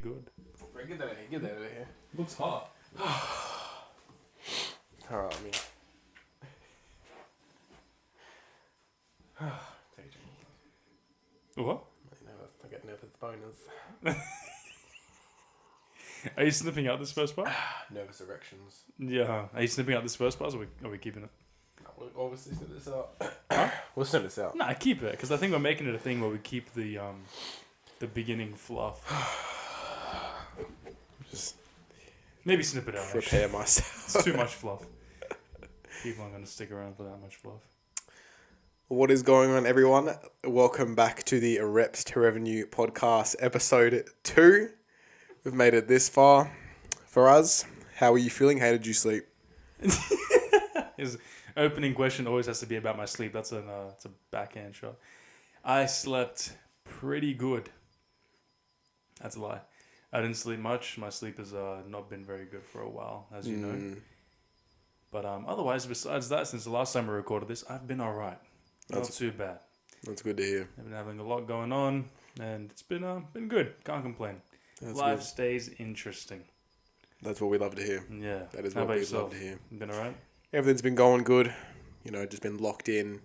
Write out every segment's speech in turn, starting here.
good. Get that out of here. Get that out of here. Looks hot. Alright, I mean. What? I get nervous boners. Are you snipping out this first part? Nervous erections. Yeah. Are you snipping out this first part, or are we keeping it? We'll obviously snip this out. We'll snip this out. Nah, keep it, because I think we're making it a thing where we keep the beginning fluff. Just maybe snip it out. prepare myself. It's too much fluff. People aren't going to stick around for that much fluff. What is going on, everyone? Welcome back to the Reps to Revenue podcast, episode 2. We've made it this far. For us, how are you feeling? How did you sleep? His opening question always has to be about my sleep. It's a backhand shot. I slept pretty good. That's a lie. I didn't sleep much. My sleep has not been very good for a while, as you know. But otherwise, besides that, since the last time we recorded this, I've been all right. Not too bad. That's good to hear. I've been having a lot going on, and it's been good. Can't complain. That's Life good. stays interesting. That's what we love to hear. Yeah. That is How what about we yourself? love to hear. You been all right? Everything's been going good. You know, just been locked in.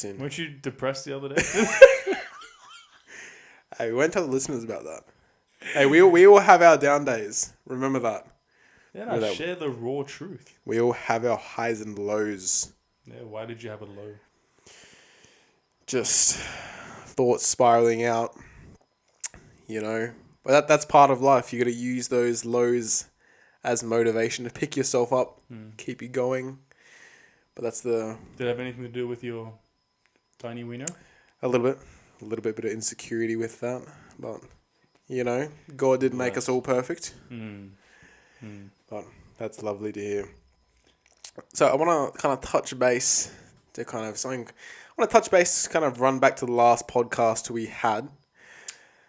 Weren't you depressed the other day? Hey, we won't tell the listeners about that. Hey, we all have our down days. Remember that. Yeah, no, share the raw truth. We all have our highs and lows. Yeah, why did you have a low? Just thoughts spiraling out, you know. But that's part of life. You got to use those lows as motivation to pick yourself up, keep you going. But that's the... Did it have anything to do with your tiny wiener? A little bit of insecurity with that. But, you know, God didn't make us all perfect. But that's lovely to hear. So I want to kind of touch base to kind of run back to the last podcast we had.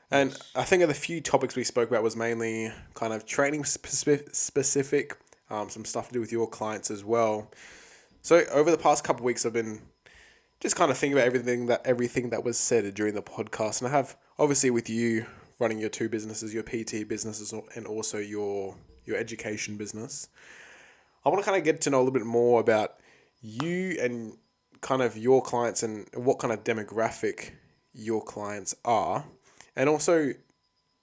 And I think of the few topics we spoke about was mainly kind of training specific, some stuff to do with your clients as well. So over the past couple of weeks, I've been just kind of thinking about everything that was said during the podcast. And I have, obviously with you running your two businesses, your PT businesses and also your education business, I want to kind of get to know a little bit more about you and kind of your clients and what kind of demographic your clients are. And also,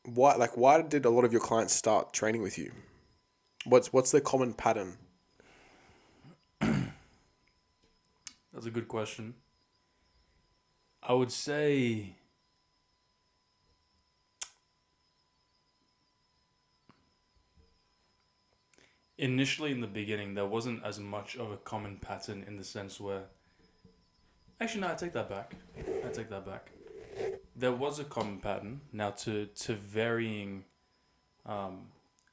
why did a lot of your clients start training with you? What's the common pattern? That's a good question. I would say initially in the beginning, there wasn't as much of a common pattern in the sense where... Actually, no, I take that back. There was a common pattern, now to varying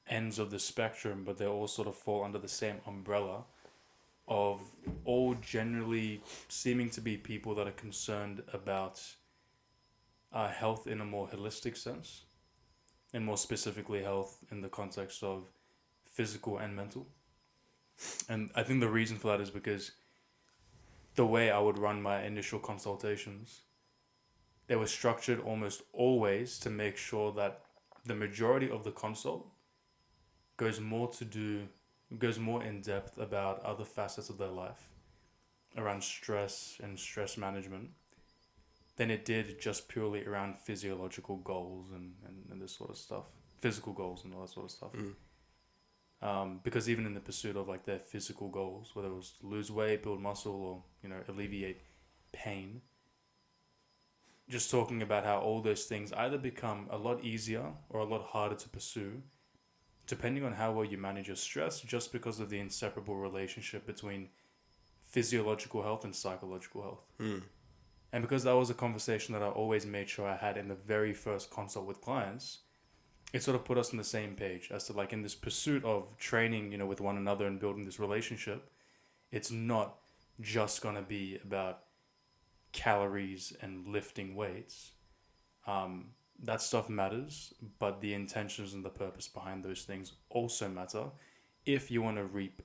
ends of the spectrum, but they all sort of fall under the same umbrella of all generally seeming to be people that are concerned about health in a more holistic sense, and more specifically health in the context of physical and mental. And I think the reason for that is because the way I would run my initial consultations, they were structured almost always to make sure that the majority of the consult goes more in depth about other facets of their life around stress and stress management than it did just purely around physiological goals and this sort of stuff, physical goals and all that sort of stuff. Because even in the pursuit of like their physical goals, whether it was lose weight, build muscle, or, you know, alleviate pain, just talking about how all those things either become a lot easier or a lot harder to pursue, depending on how well you manage your stress, just because of the inseparable relationship between physiological health and psychological health. And because that was a conversation that I always made sure I had in the very first consult with clients, it sort of put us on the same page as to, like, in this pursuit of training, you know, with one another and building this relationship, it's not just going to be about calories and lifting weights. That stuff matters, but the intentions and the purpose behind those things also matter if you want to reap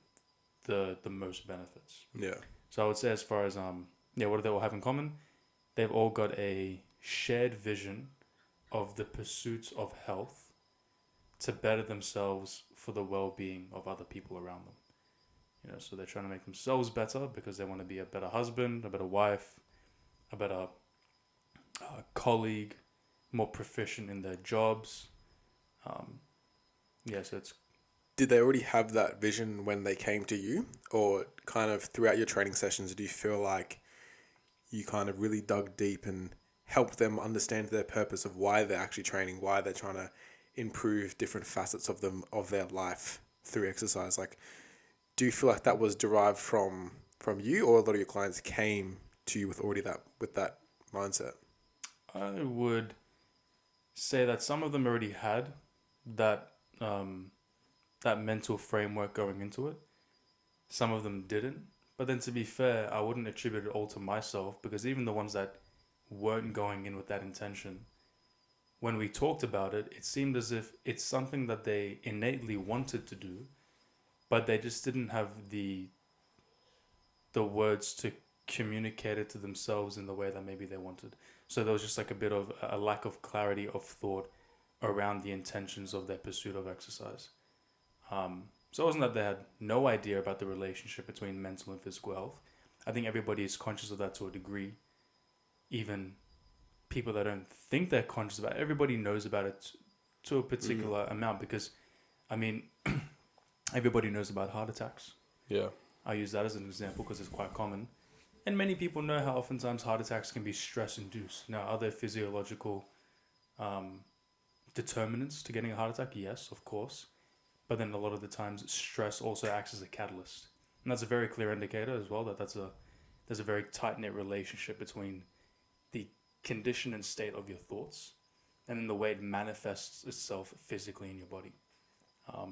the most benefits. Yeah. So I would say, as far as what do they all have in common? They've all got a shared vision of the pursuits of health to better themselves for the well-being of other people around them. So they're trying to make themselves better because they want to be a better husband, a better wife, a better colleague, more proficient in their jobs. So it's Did they already have that vision when they came to you, or kind of throughout your training sessions, do you feel like you kind of really dug deep and helped them understand their purpose of why they're actually training, why they're trying to improve different facets of their life through exercise? Like, do you feel like that was derived from you, or a lot of your clients came to you with that mindset? I would say that some of them already had that that mental framework going into it. Some of them didn't. But then, to be fair, I wouldn't attribute it all to myself, because even the ones that weren't going in with that intention, when we talked about it, it seemed as if it's something that they innately wanted to do, but they just didn't have the words to communicate it to themselves in the way that maybe they wanted. So there was just like a bit of a lack of clarity of thought around the intentions of their pursuit of exercise. So it wasn't that they had no idea about the relationship between mental and physical health. I think everybody is conscious of that to a degree. Even people that don't think they're conscious about it, everybody knows about it to a particular amount, because, I mean, everybody knows about heart attacks. Yeah. I use that as an example because it's quite common. And many people know how oftentimes heart attacks can be stress-induced. Now, are there physiological determinants to getting a heart attack? Yes, of course. But then a lot of the times, stress also acts as a catalyst. And that's a very clear indicator as well, that there's a very tight-knit relationship between the condition and state of your thoughts and then the way it manifests itself physically in your body. I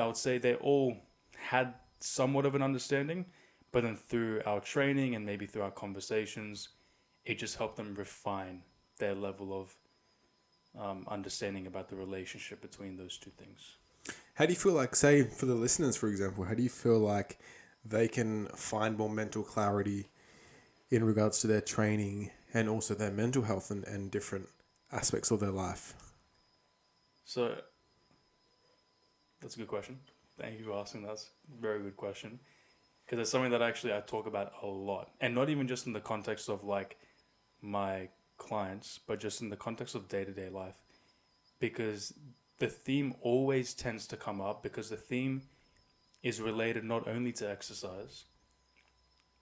would say they all had somewhat of an understanding, but then through our training and maybe through our conversations, it just helped them refine their level of understanding about the relationship between those two things. How do you feel like, say, for the listeners, for example, how do you feel like they can find more mental clarity in regards to their training and also their mental health and different aspects of their life? So that's a good question. Thank you for asking. That's a very good question, because it's something that actually I talk about a lot, and not even just in the context of like my clients, but just in the context of day-to-day life, because the theme always tends to come up, because the theme is related not only to exercise,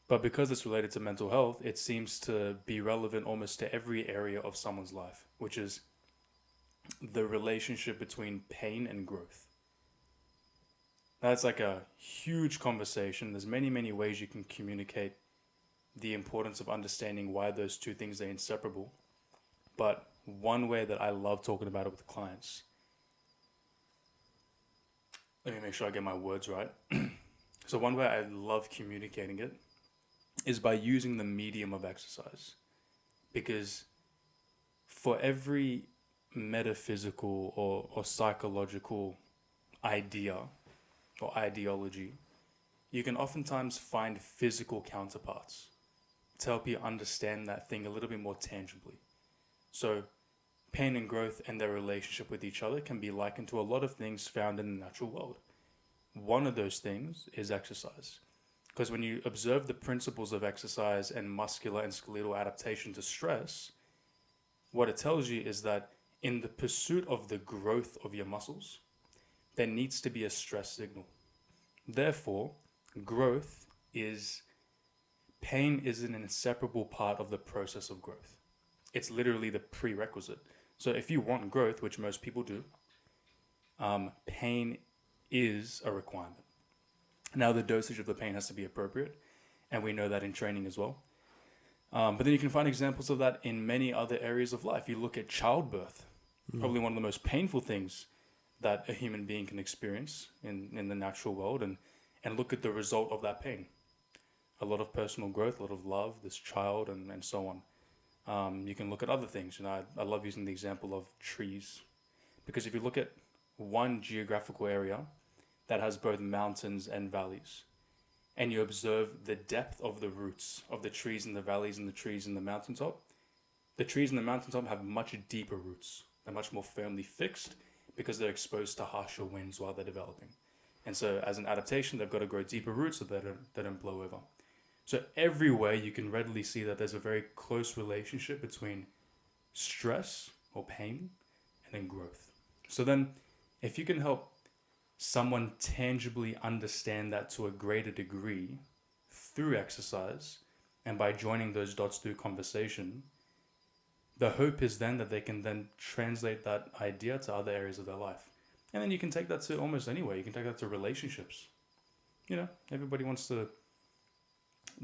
but because it's related to mental health, it seems to be relevant almost to every area of someone's life, which is the relationship between pain and growth. That's like a huge conversation. There's many, many ways you can communicate the importance of understanding why those two things are inseparable. But one way that I love talking about it with clients, let me make sure I get my words right. So one way I love communicating it is by using the medium of exercise. Because for every metaphysical or psychological idea or ideology, you can oftentimes find physical counterparts to help you understand that thing a little bit more tangibly. So pain and growth and their relationship with each other can be likened to a lot of things found in the natural world. One of those things is exercise. Because when you observe the principles of exercise and muscular and skeletal adaptation to stress, what it tells you is that in the pursuit of the growth of your muscles, there needs to be a stress signal. Therefore, pain is an inseparable part of the process of growth. It's literally the prerequisite. So if you want growth, which most people do, pain is a requirement. Now, the dosage of the pain has to be appropriate, and we know that in training as well. But then you can find examples of that in many other areas of life. You look at childbirth, probably one of the most painful things that a human being can experience in the natural world, and look at the result of that pain. A lot of personal growth, a lot of love, this child, and so on. You can look at other things. I love using the example of trees, because if you look at one geographical area that has both mountains and valleys, and you observe the depth of the roots of the trees in the valleys and the trees in the mountaintop, the trees in the mountaintop have much deeper roots. They're much more firmly fixed because they're exposed to harsher winds while they're developing. And so as an adaptation, they've got to grow deeper roots so they don't blow over. So everywhere you can readily see that there's a very close relationship between stress or pain and then growth. So then if you can help someone tangibly understand that to a greater degree through exercise and by joining those dots through conversation, the hope is then that they can then translate that idea to other areas of their life. And then you can take that to almost anywhere. You can take that to relationships. Everybody wants to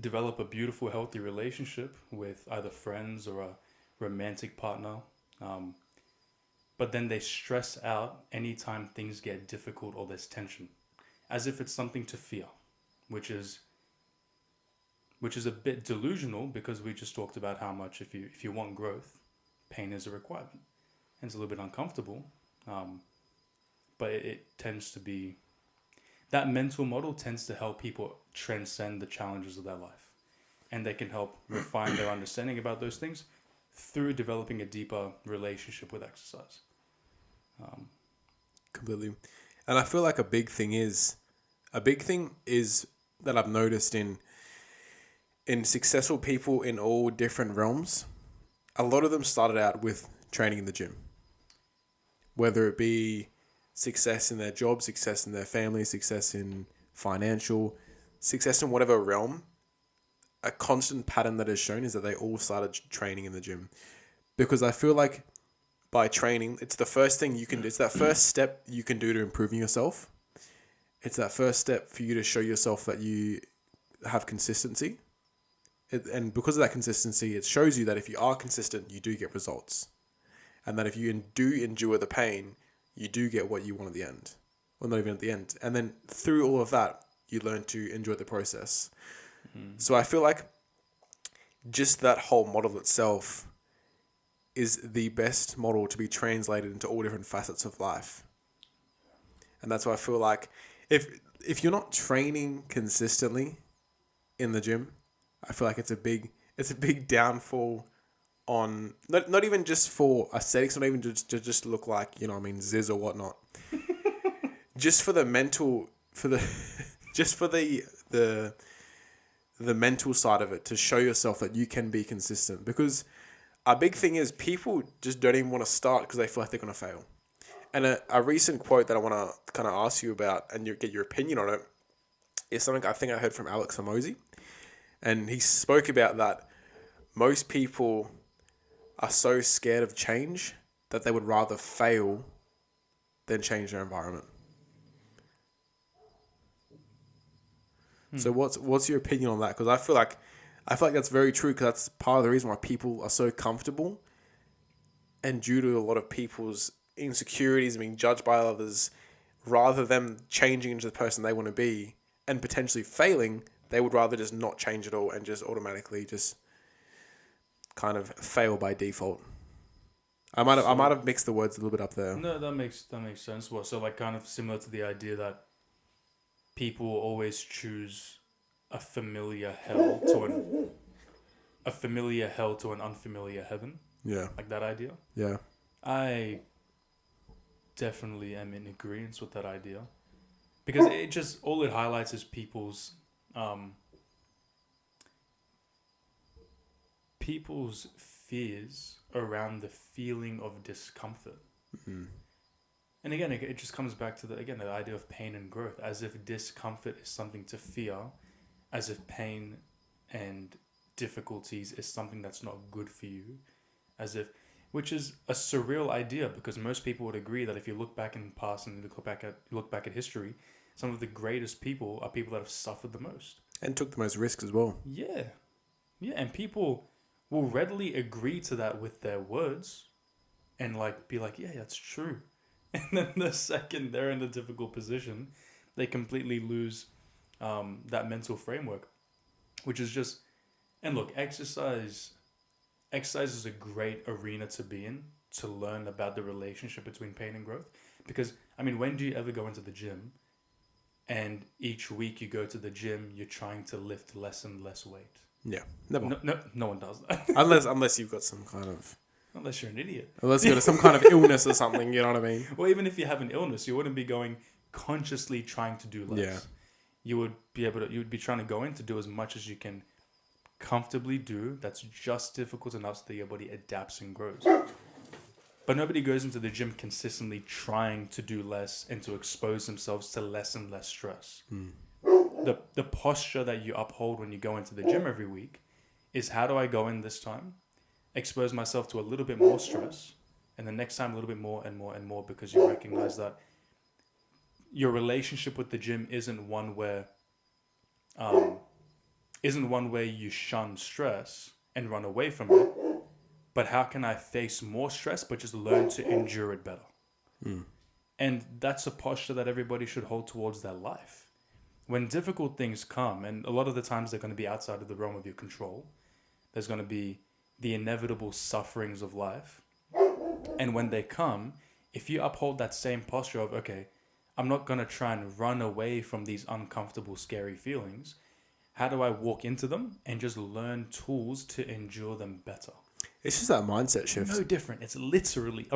develop a beautiful, healthy relationship with either friends or a romantic partner. But then they stress out anytime things get difficult or there's tension, as if it's something to fear, which is a bit delusional because we just talked about how much if you want growth, pain is a requirement. And it's a little bit uncomfortable. But it tends to be, that mental model tends to help people transcend the challenges of their life. And they can help refine their understanding about those things through developing a deeper relationship with exercise. Completely. And I feel like a big thing is that I've noticed in successful people in all different realms, a lot of them started out with training in the gym. Whether it be success in their job, success in their family, success in financial, success in whatever realm, a constant pattern that is shown is that they all started training in the gym. Because I feel like by training, it's the first thing you can do. It's that first step you can do to improving yourself. It's that first step for you to show yourself that you have consistency. And because of that consistency, it shows you that if you are consistent, you do get results. And that if you do endure the pain, you do get what you want at the end. Or not even at the end. And then through all of that, you learn to enjoy the process. Mm-hmm. So I feel like just that whole model itself is the best model to be translated into all different facets of life. And that's why I feel like if you're not training consistently in the gym, I feel like it's a big downfall on not even just for aesthetics, not even just look like, Ziz or whatnot. Just for the mental, just for the mental side of it, to show yourself that you can be consistent. Because a big thing is people just don't even want to start because they feel like they're going to fail. And a recent quote that I want to kind of ask you about and get your opinion on it is something I think I heard from Alex Hormozi. And he spoke about that most people are so scared of change that they would rather fail than change their environment. So what's your opinion on that? Because I feel like that's very true, because that's part of the reason why people are so comfortable, and due to a lot of people's insecurities and being judged by others, rather than changing into the person they want to be and potentially failing, they would rather just not change at all and just automatically just kind of fail by default. I might have mixed the words a little bit up there. No, that makes sense. Well, so like kind of similar to the idea that people always choose a familiar hell to an unfamiliar heaven. Yeah. Like that idea. Yeah. I definitely am in agreement with that idea, because all it highlights is people's fears around the feeling of discomfort. Mm-hmm. And again, it just comes back to the idea of pain and growth, as if discomfort is something to fear, as if pain and difficulties is something that's not good for you, which is a surreal idea, because most people would agree that if you look back in the past and look back at history, some of the greatest people are people that have suffered the most. And took the most risks as well. Yeah. Yeah, and people will readily agree to that with their words and be like, yeah, that's true. And then the second they're in a difficult position, they completely lose that mental framework, which is just... And look, exercise is a great arena to be in, to learn about the relationship between pain and growth. Because, when do you ever go into the gym and each week you go to the gym, you're trying to lift less and less weight? Yeah, never. No one does that. unless you've got some kind of Unless you're an idiot. Unless you got some kind of illness or something, you know what I mean? Or even if you have an illness, you wouldn't be going consciously trying to do less. Yeah. You would be trying to go in to do as much as you can comfortably do. That's just difficult enough so that your body adapts and grows. But nobody goes into the gym consistently trying to do less and to expose themselves to less and less stress. The posture that you uphold when you go into the gym every week is, how do I go in this time, expose myself to a little bit more stress, and the next time a little bit more and more and more, because you recognize that your relationship with the gym isn't one where you shun stress and run away from it, but how can I face more stress but just learn to endure it better? And that's a posture that everybody should hold towards their life. When difficult things come, and a lot of the times they're going to be outside of the realm of your control, there's going to be the inevitable sufferings of life. And when they come, if you uphold that same posture of, okay, I'm not going to try and run away from these uncomfortable, scary feelings. How do I walk into them and just learn tools to endure them better? It's just that mindset shift. No different. It's literally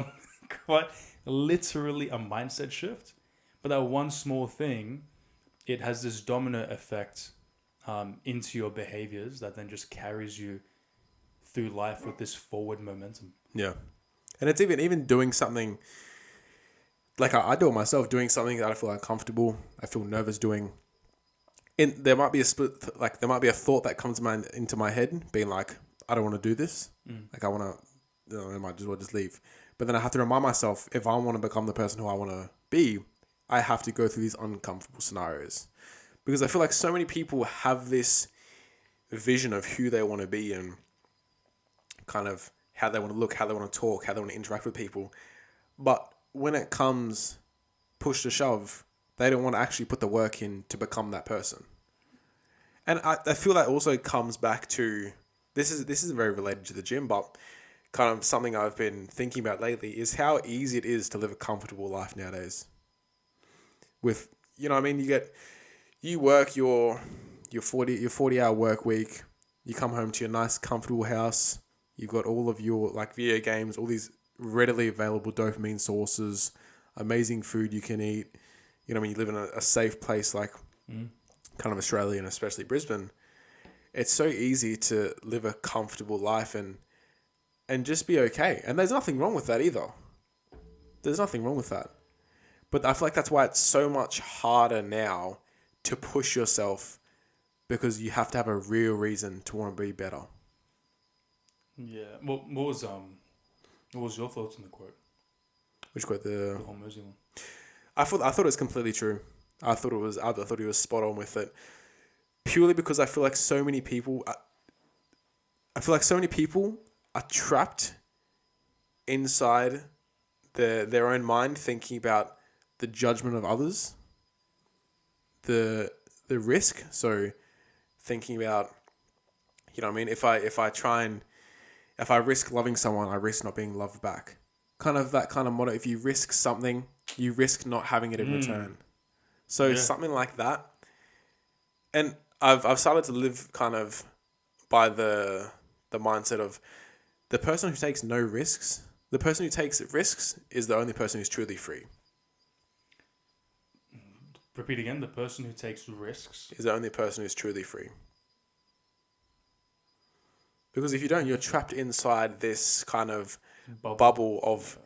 literally a mindset shift. But that one small thing, it has this domino effect into your behaviors that then just carries you through life with this forward momentum. Yeah. And it's even doing something, like I do it myself, doing something that I feel uncomfortable, I feel nervous doing. There might be a thought that comes into my head being like, I don't want to do this. Like I want to, I might as well just leave. But then I have to remind myself, if I want to become the person who I want to be, I have to go through these uncomfortable scenarios. Because I feel like so many people have this vision of who they want to be and kind of how they want to look, how they want to talk, how they want to interact with people. But when it comes push to shove, they don't want to actually put the work in to become that person. And I feel that also comes back to, this is very related to the gym, but kind of something I've been thinking about lately is how easy it is to live a comfortable life nowadays. With, you know what I mean, you work your 40-hour work week, you come home to your nice comfortable house, you've got all of your like video games, all these readily available dopamine sources, amazing food you can eat. You know, when you live in a safe place like kind of Australia and especially Brisbane, it's so easy to live a comfortable life and just be okay. And there's nothing wrong with that either. There's nothing wrong with that. But I feel like that's why it's so much harder now to push yourself, because you have to have a real reason to want to be better. Yeah. What was your thoughts on the quote? Which quote? The Hormozy one. I thought it was completely true. I thought he was spot on with it. Purely because I feel like so many people are trapped inside their own mind, thinking about the judgment of others, the risk. So thinking about, you know what I mean, if I risk loving someone, I risk not being loved back. Kind of that kind of motto. If you risk something, you risk not having it in return. So something like that. And I've started to live kind of by the mindset of the person who takes no risks. The person who takes risks is the only person who's truly free. Repeat again. The person who takes risks is the only person who's truly free. Because if you don't, you're trapped inside this kind of bubble of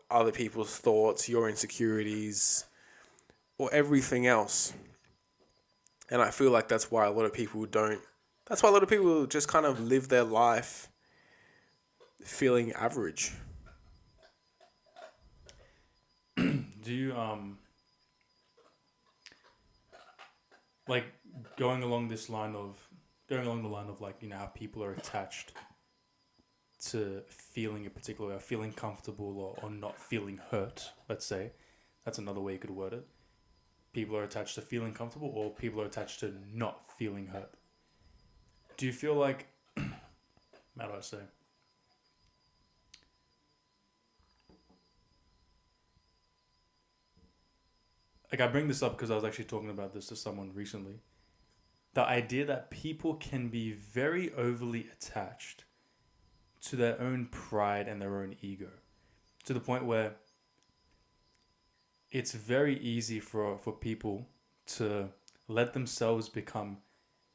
other people's thoughts, your insecurities, or everything else. And I feel like that's why a lot of people just kind of live their life feeling average. Do you like going along the line of like, you know, how people are attached to feeling a particular way, or feeling comfortable or not feeling hurt, let's say. That's another way you could word it. People are attached to feeling comfortable, or people are attached to not feeling hurt. Do you feel like, how do I say? Like, I bring this up because I was actually talking about this to someone recently. The idea that people can be very overly attached to their own pride and their own ego, to the point where it's very easy for people to let themselves become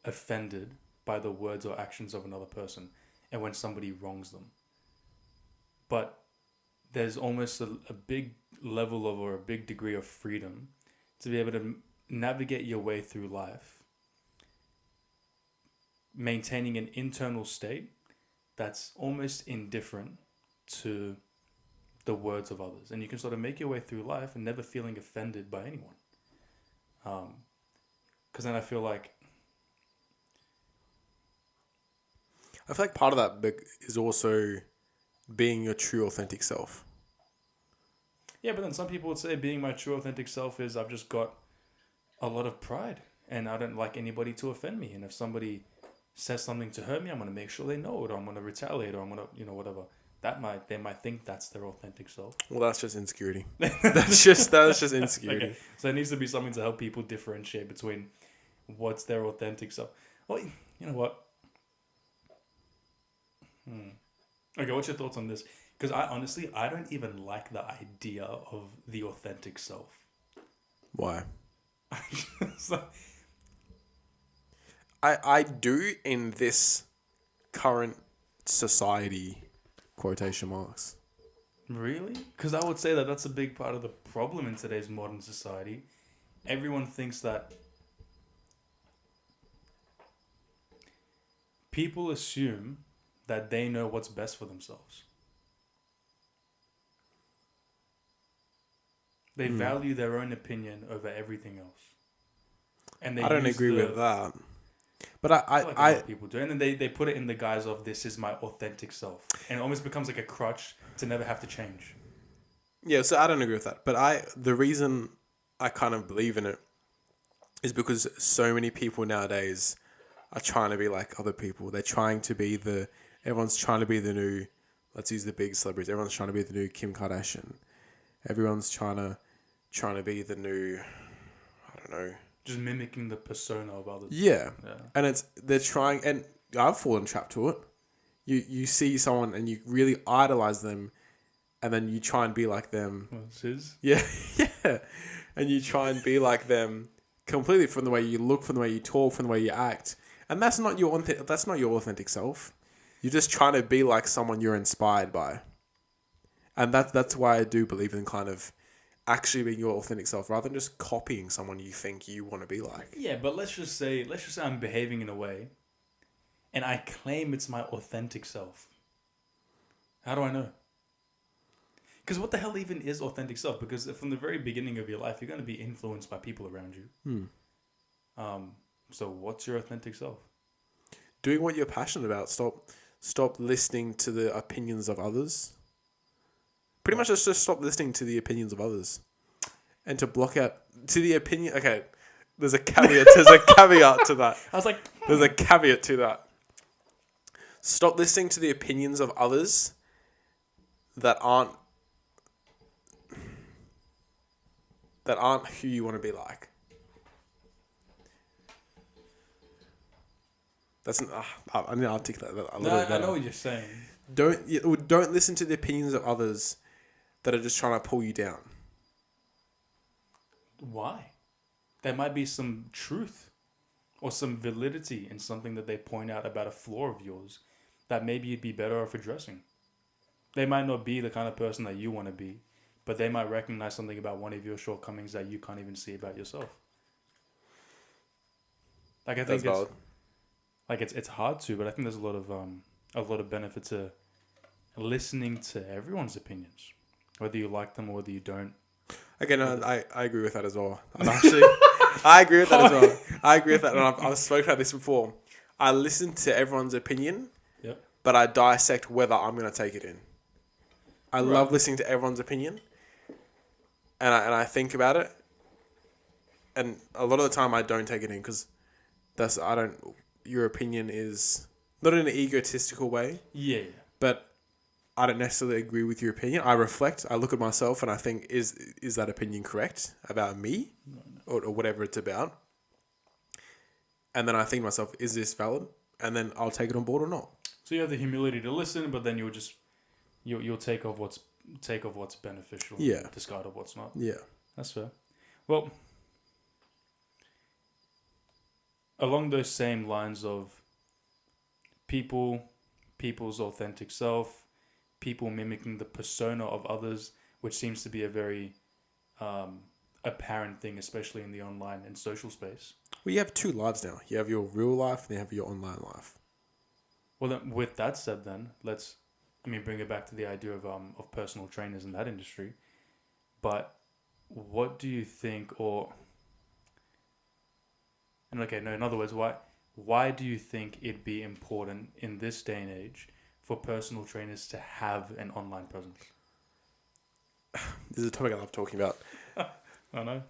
offended by the words or actions of another person and when somebody wrongs them. But there's almost a big level of, or a big degree of freedom to be able to navigate your way through life, maintaining an internal state that's almost indifferent to the words of others. And you can sort of make your way through life and never feeling offended by anyone. Because then I feel like part of that is also being your true authentic self. Yeah, but then some people would say being my true authentic self is I've just got a lot of pride and I don't like anybody to offend me. And if somebody says something to hurt me, I'm going to make sure they know it, or I'm going to retaliate, or I'm going to, whatever. They might think that's their authentic self. Well, that's just insecurity. that's just insecurity. Okay. So there needs to be something to help people differentiate between what's their authentic self. Well, you know what? Okay, what's your thoughts on this? Because I don't even like the idea of the authentic self. Why? So, I do in this current society, quotation marks. really? Because I would say that that's a big part of the problem in today's modern society. Everyone thinks that people assume that they know what's best for themselves. They value their own opinion over everything else. And I don't agree with that. But I feel like a lot of people do. And then they put it in the guise of this is my authentic self. And it almost becomes like a crutch to never have to change. Yeah, so I don't agree with that. But the reason I kind of believe in it is because so many people nowadays are trying to be like other people. They're trying to be everyone's trying to be the new, let's use the big celebrities. Everyone's trying to be the new Kim Kardashian. Everyone's trying to be the new, I don't know. Just mimicking the persona of others. Yeah. And they're trying, and I've fallen trapped to it. You see someone and you really idolize them, and then you try and be like them. Well, it's his. Yeah, yeah. And you try and be like them completely, from the way you look, from the way you talk, from the way you act. And that's not your authentic self. You're just trying to be like someone you're inspired by. And that's why I do believe in kind of actually being your authentic self rather than just copying someone you think you want to be like. Yeah, but let's just say I'm behaving in a way and I claim it's my authentic self. How do I know? Because what the hell even is authentic self? Because from the very beginning of your life, you're going to be influenced by people around you. So what's your authentic self? Doing what you're passionate about. Stop listening to the opinions of others. Pretty much just stop listening to the opinions of others. And to block out to the opinion. Okay, there's a caveat. There's a caveat to that. I was like, There's a caveat to that. Stop listening to the opinions of others that aren't who you want to be like. I need to articulate that a little bit better. I know what you're saying. Don't listen to the opinions of others that are just trying to pull you down. Why? There might be some truth or some validity in something that they point out about a flaw of yours that maybe you'd be better off addressing. They might not be the kind of person that you want to be, but they might recognize something about one of your shortcomings that you can't even see about yourself. Like I think it's hard to, but I think there's a lot of benefit to listening to everyone's opinions, whether you like them or whether you don't. Okay, no, I agree with that as well. And actually, I agree with that as well. I agree with that, and I've spoken about this before. I listen to everyone's opinion, but I dissect whether I'm going to take it in. I love listening to everyone's opinion, and I think about it, and a lot of the time I don't take it in because your opinion is not in an egotistical way. Yeah. But I don't necessarily agree with your opinion. I reflect, I look at myself and I think, is that opinion correct about me? No. Or whatever it's about? And then I think to myself, is this valid? And then I'll take it on board or not. So you have the humility to listen, but then you'll take off what's beneficial. Yeah. And discard of what's not. Yeah. That's fair. Well, along those same lines of people's authentic self, people mimicking the persona of others, which seems to be a very apparent thing, especially in the online and social space. Well, you have two lives now. You have your real life and you have your online life. Well, then, with that said, then bring it back to the idea of personal trainers in that industry. But what do you think, in other words, why do you think it'd be important in this day and age for personal trainers to have an online presence? This is a topic I love talking about. I know.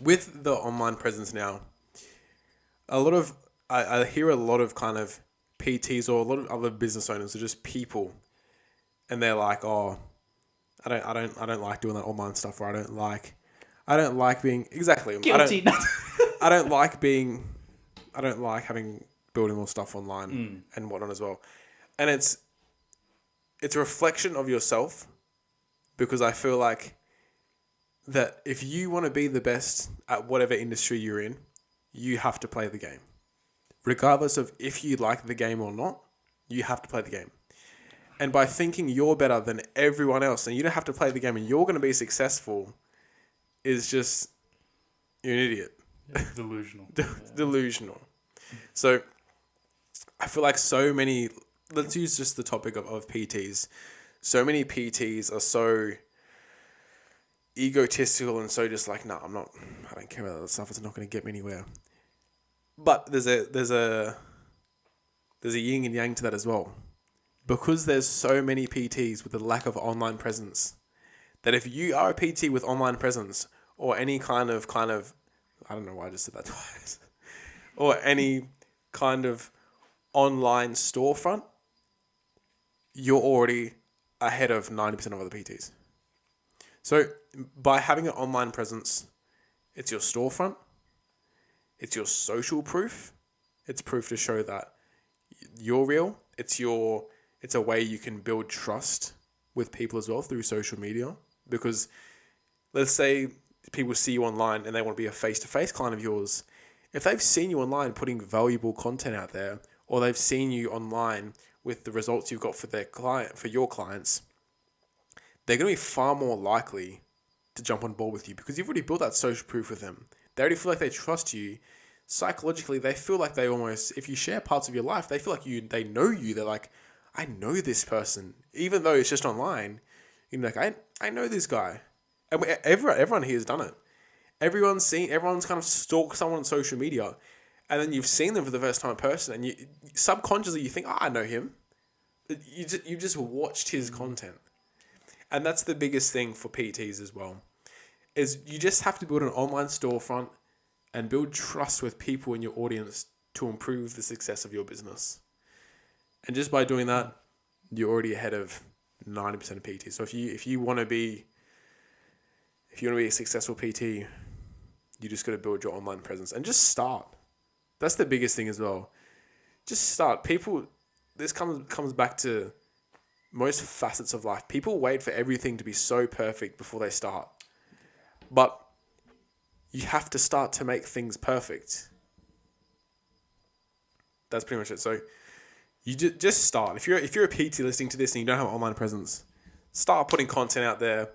With the online presence now, I hear a lot of kind of PTs or a lot of other business owners are just people, and they're like, oh, I don't like doing that online stuff, or I don't like being exactly Guilty. I don't like building all stuff online and whatnot as well, and it's a reflection of yourself, because I feel like that if you want to be the best at whatever industry you're in, you have to play the game. Regardless of if you like the game or not, you have to play the game. And by thinking you're better than everyone else and you don't have to play the game and you're going to be successful is just, you're an idiot. Yeah, delusional. Delusional. So I feel like let's use just the topic of PTs. So many PTs are so egotistical and so just like, I don't care about that stuff. It's not going to get me anywhere. But there's a yin and yang to that as well, because there's so many PTs with a lack of online presence, that if you are a PT with online presence or any kind of I don't know why I just said that twice, or any kind of online storefront, you're already ahead of 90% of other PTs. So by having an online presence, it's your storefront, it's your social proof, it's proof to show that you're real. It's a way you can build trust with people as well through social media, because let's say people see you online and they want to be a face-to-face client of yours. If they've seen you online putting valuable content out there, or they've seen you online with the results you've got for your clients, they're going to be far more likely to jump on board with you, because you've already built that social proof with them. They already feel like they trust you. Psychologically, they feel like they almost, if you share parts of your life, they feel like they know you. They're like, I know this person. Even though it's just online, you're like, I know this guy. And everyone here has done it. Everyone's kind of stalked someone on social media, and then you've seen them for the first time in person, and you subconsciously you think, I know him. You just watched his content. And that's the biggest thing for PTs as well, is you just have to build an online storefront and build trust with people in your audience to improve the success of your business. And just by doing that, you're already ahead of 90% of PTs. So if you want to be a successful PT, you just got to build your online presence and just start. That's the biggest thing as well. Just start. People, this comes back to most facets of life. People wait for everything to be so perfect before they start. But you have to start to make things perfect. That's pretty much it. So you just start. If you're a PT listening to this and you don't have an online presence, start putting content out there.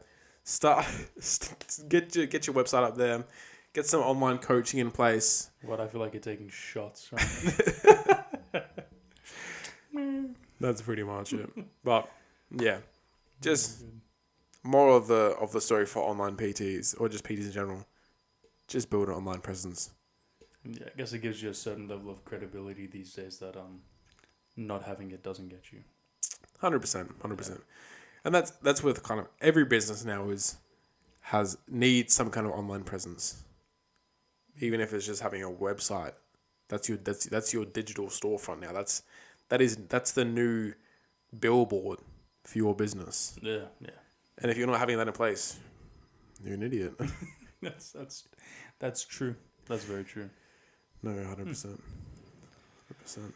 Get your website up there. Get some online coaching in place. I feel like you're taking shots, right? That's pretty much it. But yeah, just more of the story for online PTs, or just PTs in general. Just build an online presence. Yeah, I guess it gives you a certain level of credibility these days that not having it doesn't get you. 100%. And that's with kind of every business now needs some kind of online presence. Even if it's just having a website, that's your digital storefront now. That's the new billboard for your business. Yeah. And if you're not having that in place, you're an idiot. That's true. That's very true. No, 100%. 100%.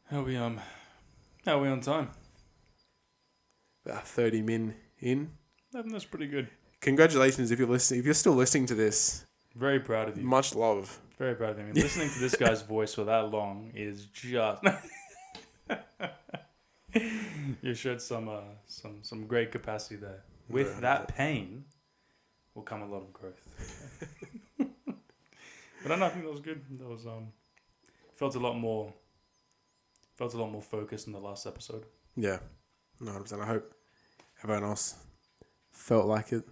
How we on time? About 30 min in. That's pretty good. Congratulations if you're listening. If you're still listening to this, Very proud of you. much love. Very proud of you. I mean, listening to this guy's voice for that long is just. You showed some great capacity there. With that pain will come a lot of growth. But I think that was good. That was felt a lot more focused in the last episode. Yeah, 100%. I hope everyone else felt like it.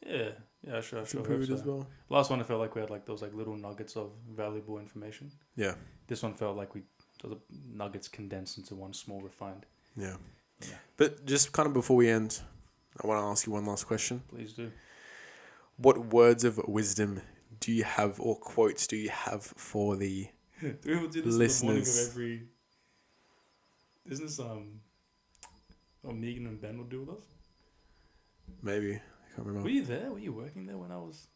Yeah, sure. Improved as well. Last one, I felt like we had like those like little nuggets of valuable information. Yeah. This one felt like those nuggets condensed into one small refined. Yeah. But just kind of before we end, I want to ask you one last question. Please do. What words of wisdom do you have, or quotes do you have for the do we do this listeners? In the morning of every... Isn't this Megan and Ben will do with us? Maybe. I can't remember. Were you there? Were you working there when I was?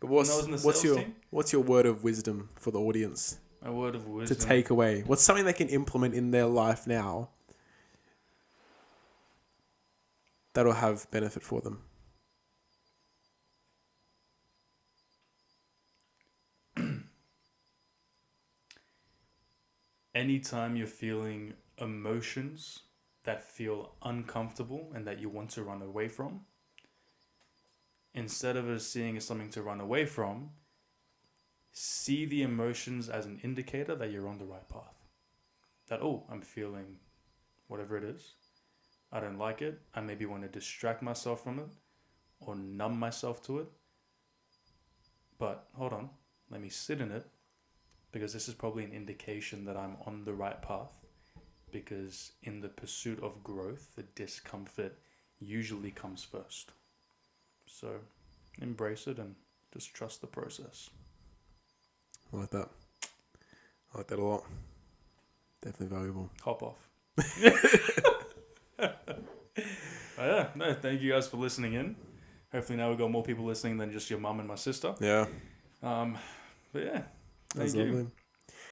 But when I was in the sales team? what's your word of wisdom for the audience? My word of wisdom to take away. What's something they can implement in their life now that'll have benefit for them? Anytime you're feeling emotions that feel uncomfortable and that you want to run away from, instead of us seeing it as something to run away from, see the emotions as an indicator that you're on the right path. That, I'm feeling whatever it is. I don't like it. I maybe want to distract myself from it or numb myself to it. But hold on, let me sit in it, because this is probably an indication that I'm on the right path. Because in the pursuit of growth, the discomfort usually comes first. So embrace it and just trust the process. I like that. I like that a lot. Definitely valuable. Hop off. Thank you guys for listening in. Hopefully now we've got more people listening than just your mum and my sister. Yeah. But yeah, thank That's you. lovely.